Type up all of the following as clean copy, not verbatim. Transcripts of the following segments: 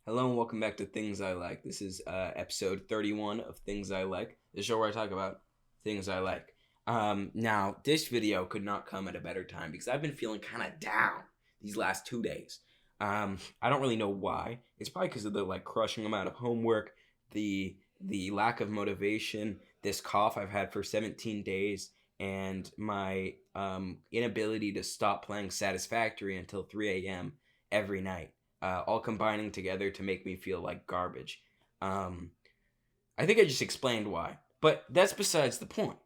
Hello and welcome back to Things I Like. This is episode 31 of Things I Like, the show where I talk about things I like. Now, this video could not come at a better time because I've been feeling kind of down these last 2 days. I don't really know why. It's probably because of the crushing amount of homework, the lack of motivation, this cough I've had for 17 days, and my inability to stop playing Satisfactory until 3 a.m. every night. All combining together to make me feel like garbage. I think I just explained why, but that's besides the point.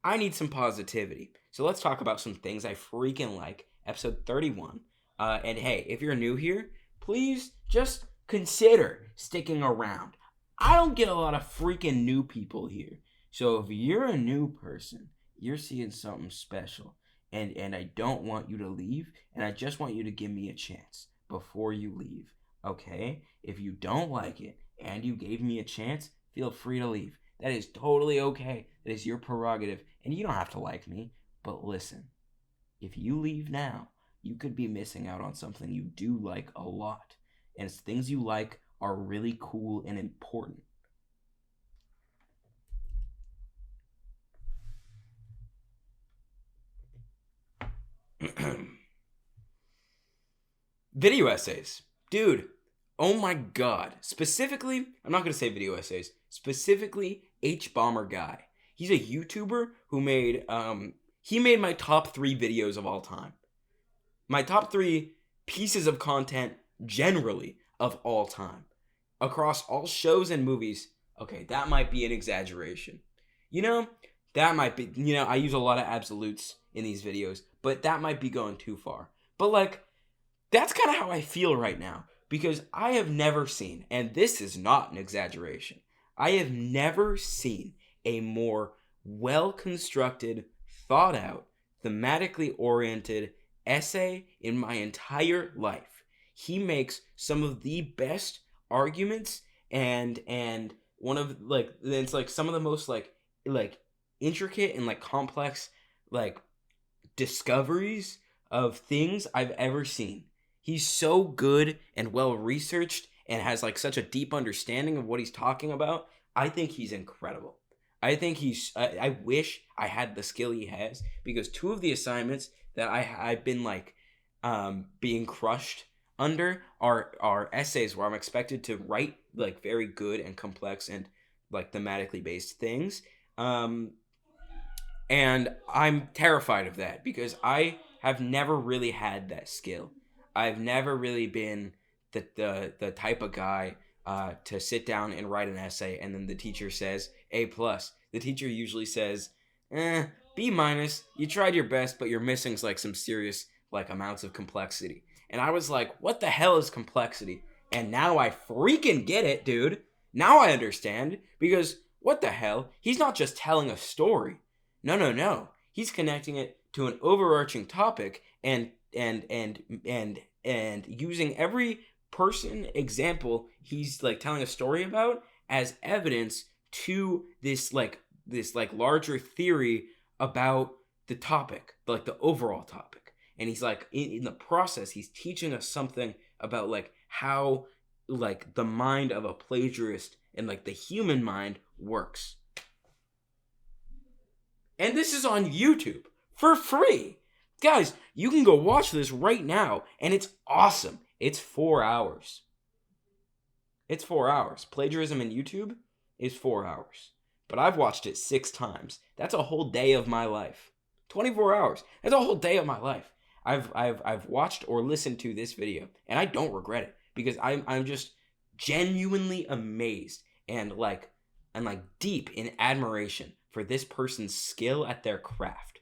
I need some positivity. So let's talk about some things I freaking like. Episode 31. And hey, if you're new here, please just consider sticking around. I don't get a lot of freaking new people here. So if you're a new person, you're seeing something special. And I don't want you to leave, and I just want you to give me a chance before you leave, okay? If you don't like it and you gave me a chance, feel free to leave. That is totally okay. That is your prerogative, and you don't have to like me. But listen, if you leave now, you could be missing out on something you do like a lot, and things you like are really cool and important. Video essays. Dude, oh my god. Specifically, I'm not going to say video essays. Specifically, H Bomber Guy. He's a YouTuber who made my top 3 videos of all time. My top 3 pieces of content generally of all time. Across all shows and movies. Okay, that might be an exaggeration. That might be, I use a lot of absolutes in these videos, but that might be going too far. But that's kind of how I feel right now, because I have never seen, and this is not an exaggeration, I have never seen a more well-constructed, thought-out, thematically oriented essay in my entire life. He makes some of the best arguments and one of it's some of the most intricate and complex discoveries of things I've ever seen. He's so good and well researched and has such a deep understanding of what he's talking about. I think he's incredible. I wish I had the skill he has, because 2 of the assignments that I've been being crushed under are essays where I'm expected to write very good and complex and thematically based things. And I'm terrified of that because I have never really had that skill. I've never really been the type of guy to sit down and write an essay and then the teacher says A+. The teacher usually says, B-. You tried your best, but you're missing some serious amounts of complexity. And I was like, what the hell is complexity? And now I freaking get it, dude. Now I understand, because what the hell? He's not just telling a story. No. He's connecting it to an overarching topic and using every person example he's telling a story about as evidence to this larger theory about the topic, the overall topic. And he's in the process, he's teaching us something about how the mind of a plagiarist and the human mind works. And this is on YouTube for free. Guys, you can go watch this right now, and it's awesome. It's 4 hours. It's 4 hours. Plagiarism in YouTube is 4 hours. But I've watched it 6 times. That's a whole day of my life. 24 hours. That's a whole day of my life. I've watched or listened to this video, and I don't regret it, because I'm just genuinely amazed and deep in admiration for this person's skill at their craft.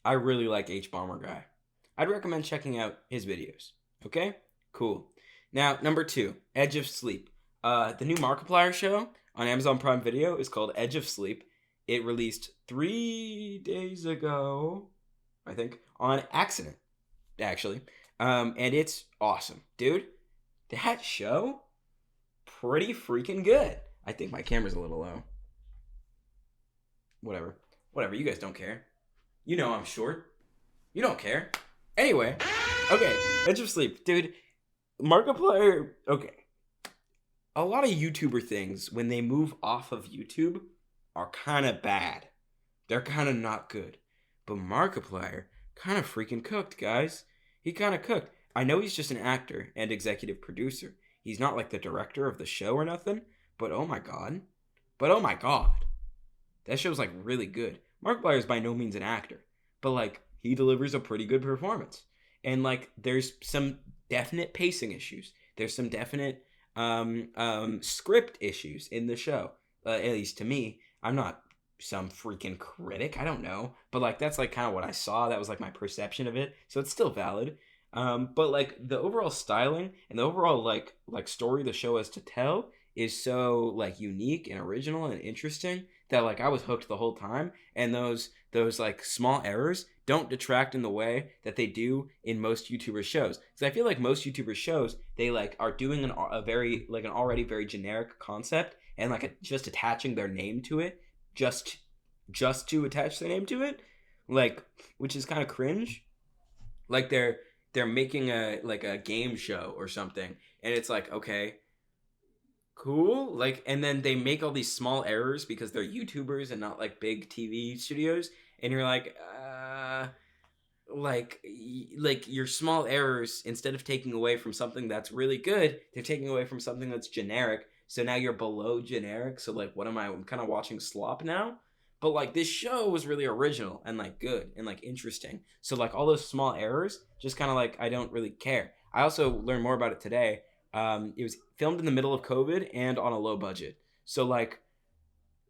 I really like H Bomber Guy. I'd recommend checking out his videos. Okay? Cool. Now, number 2, Edge of Sleep. The new Markiplier show on Amazon Prime Video is called Edge of Sleep. It released 3 days ago, I think, on accident, actually. And it's awesome. Dude, that show, pretty freaking good. I think my camera's a little low. Whatever, you guys don't care. I'm short. You don't care. Anyway, okay, Edge of Sleep. Dude, Markiplier, okay. A lot of YouTuber things, when they move off of YouTube, are kind of bad. They're kind of not good. But Markiplier kind of freaking cooked, guys. He kind of cooked. I know he's just an actor and executive producer. He's not like the director of the show or nothing. But oh my god. But oh my god. That show's like really good. Markiplier is by no means an actor. But like, he delivers a pretty good performance. And like, there's some definite pacing issues. There's some definite script issues in the show. At least to me. I'm not some freaking critic. I don't know. But like, that's like kind of what I saw. That was like my perception of it. So it's still valid. But like the overall styling and the overall like story the show has to tell is so like unique and original and interesting that like I was hooked the whole time. And those like small errors don't detract in the way that they do in most YouTuber shows. Because I feel like most YouTuber shows, they like are doing a very like an already very generic concept and like just attaching their name to it just to attach their name to it, like, which is kind of cringe. Like they're making a game show or something, and it's like, okay, cool, like, and then they make all these small errors because they're YouTubers and not like big TV studios, and you're like your small errors, instead of taking away from something that's really good, they're taking away from something that's generic. So now you're below generic. So like, what am I? I'm kind of watching slop now. But like, this show was really original and like good and like interesting. So like, all those small errors, just kind of like, I don't really care. I also learned more about it today. It was filmed in the middle of COVID and on a low budget. So like,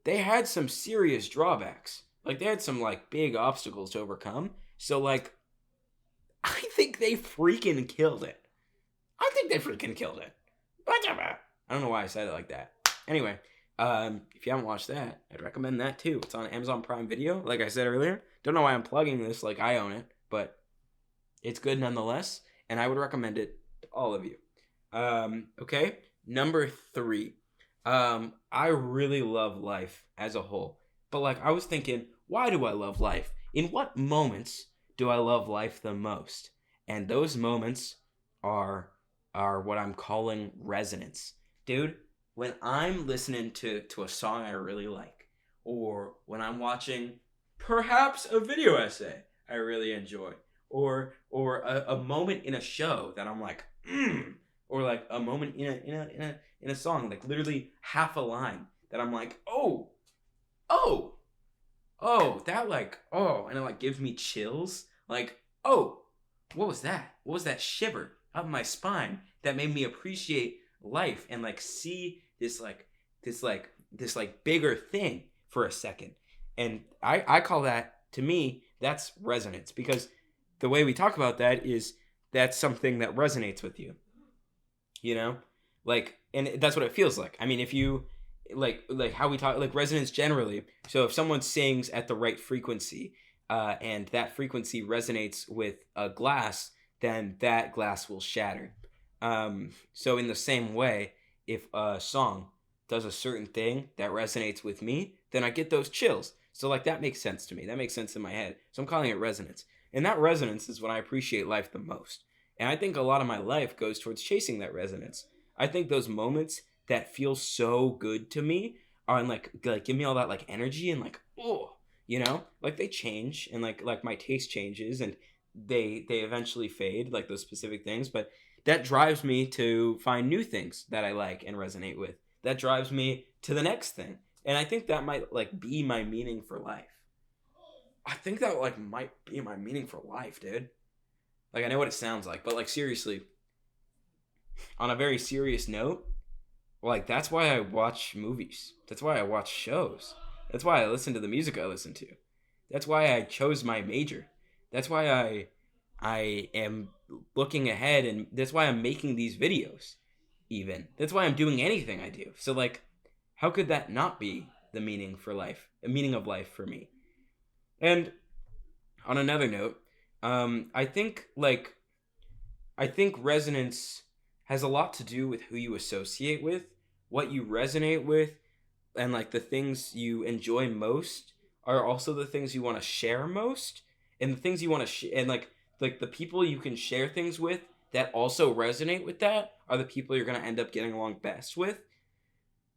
they had some serious drawbacks. Like, they had some like big obstacles to overcome. So like, I think they freaking killed it. I don't know why I said it like that. Anyway, if you haven't watched that, I'd recommend that too. It's on Amazon Prime Video, like I said earlier. Don't know why I'm plugging this like I own it, but it's good nonetheless, and I would recommend it to all of you. Okay, number 3. I really love life as a whole, but like, I was thinking, why do I love life? In what moments do I love life the most? And those moments are what I'm calling resonance. Dude, when I'm listening to a song I really like, or when I'm watching perhaps a video essay I really enjoy, or a moment in a show that I'm like, or like a moment in a song, like literally half a line that I'm like, that like, and it like gives me chills, like, what was that? What was that shiver up my spine that made me appreciate life and like see this bigger thing for a second? And I call that, to me, that's resonance, because the way we talk about that is that's something that resonates with you, you know, like, and that's what it feels like. I mean, if you like how we talk, like resonance generally. So if someone sings at the right frequency, and that frequency resonates with a glass, then that glass will shatter. So in the same way, if a song does a certain thing that resonates with me, then I get those chills. So like, that makes sense to me. That makes sense in my head. So I'm calling it resonance. And that resonance is when I appreciate life the most. And I think a lot of my life goes towards chasing that resonance. I think those moments that feel so good to me are like give me all that like energy and like, you know, like they change, and like my taste changes, and they eventually fade, like those specific things, but that drives me to find new things that I like and resonate with. That drives me to the next thing. And I think that might like be my meaning for life. I think that like might be my meaning for life, dude. Like, I know what it sounds like, but like, seriously, on a very serious note, like, that's why I watch movies. That's why I watch shows. That's why I listen to the music I listen to. That's why I chose my major. That's why I am looking ahead, and that's why I'm making these videos, even. That's why I'm doing anything I do. So, like, how could that not be the meaning for life? A meaning of life for me? And on another note, I think resonance has a lot to do with who you associate with, what you resonate with, and like the things you enjoy most are also the things you want to share most, and the things you want to and like the people you can share things with that also resonate with that are the people you're going to end up getting along best with.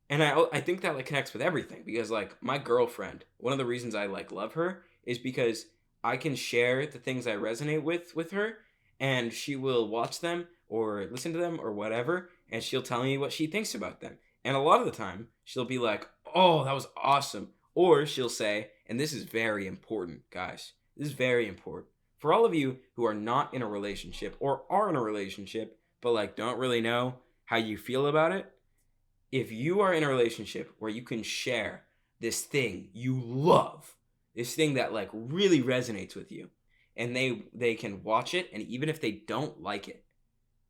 And I think that like connects with everything, because like my girlfriend, one of the reasons I like love her is because I can share the things I resonate with her, and she will watch them or listen to them or whatever, and she'll tell me what she thinks about them. And a lot of the time, she'll be like, "Oh, that was awesome." Or she'll say, and this is very important, guys. This is very important. For all of you who are not in a relationship or are in a relationship but like don't really know how you feel about it, if you are in a relationship where you can share this thing you love, this thing that like really resonates with you, and they can watch it, and even if they don't like it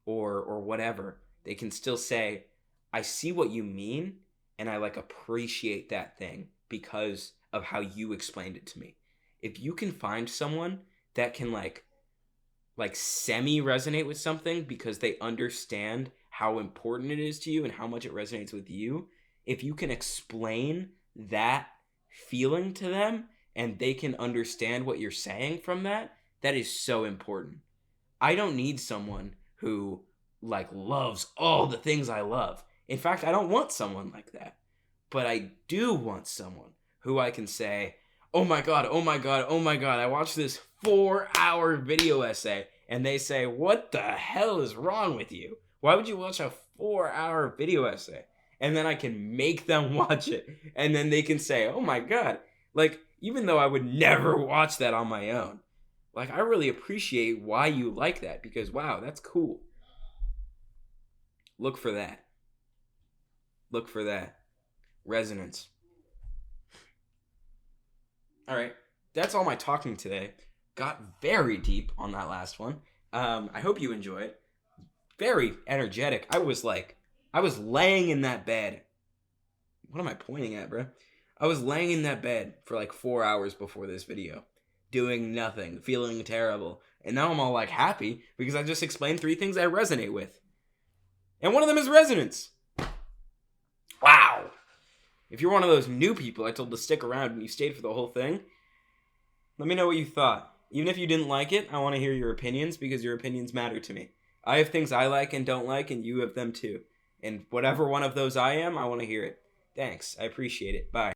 or whatever, they can still say, I see what you mean, and I like appreciate that thing because of how you explained it to me. If you can find someone that can like semi resonate with something because they understand how important it is to you and how much it resonates with you, if you can explain that feeling to them and they can understand what you're saying from that, that is so important. I don't need someone who like loves all the things I love. In fact, I don't want someone like that. But I do want someone who I can say, oh my God, oh my God, oh my God, I watched this 4-hour video essay, and they say, what the hell is wrong with you? Why would you watch a 4-hour video essay? And then I can make them watch it, and then they can say, oh my God, like, even though I would never watch that on my own, like, I really appreciate why you like that, because wow, that's cool. Look for that. Look for that. Resonance. All right, that's all my talking today. Got very deep on that last one. I hope you enjoy it. Very energetic. I was laying in that bed. What am I pointing at, bro? I was laying in that bed for like 4 hours before this video, doing nothing, feeling terrible. And now I'm all like happy because I just explained 3 things I resonate with. And one of them is resonance. Wow. If you're one of those new people I told to stick around and you stayed for the whole thing, let me know what you thought. Even if you didn't like it, I want to hear your opinions because your opinions matter to me. I have things I like and don't like, and you have them too. And whatever one of those I am, I want to hear it. Thanks. I appreciate it. Bye.